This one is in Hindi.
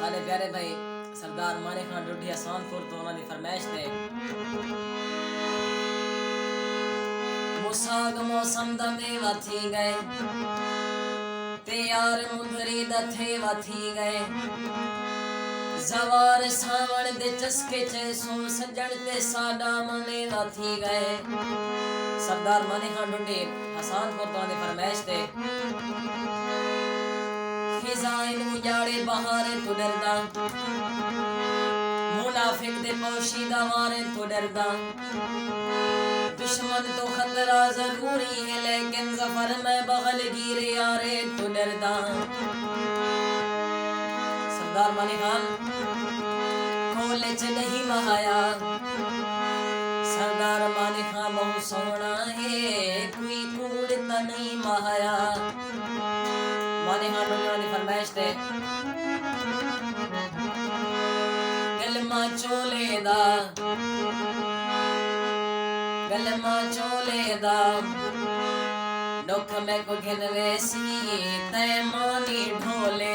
सारे प्यारे भाई सरदार माने खान डुडिया सानपुर तो उन्होंने फरमाइश थे मुसाग मौसम दा मेवा थी गए ते यार मुंदरी दा थेवा थी गए जवार सावण दे चस्के चे सुन सजन ते साडा मनेवा थी गए। सरदार माने खान डुडी हसनपुर तो उन्होंने फरमाइश थे खिजाइन उजाड़े बहारे तो डरदा मुनाफिक दे पोशीदा मारे तो डरदा दुश्मन तो खतरा जरूरी है लेकिन जफर में बगल गिरे यारे तो डरदा। सरदार माने खान खोले च नहीं महाया सरदार माने खान बहुत सोना है कोई कूड़ता नहीं महाया। माने खान ने फरमाइश थे गलमा चोले दा दुख में को घिनवे सी तै मानी ढोले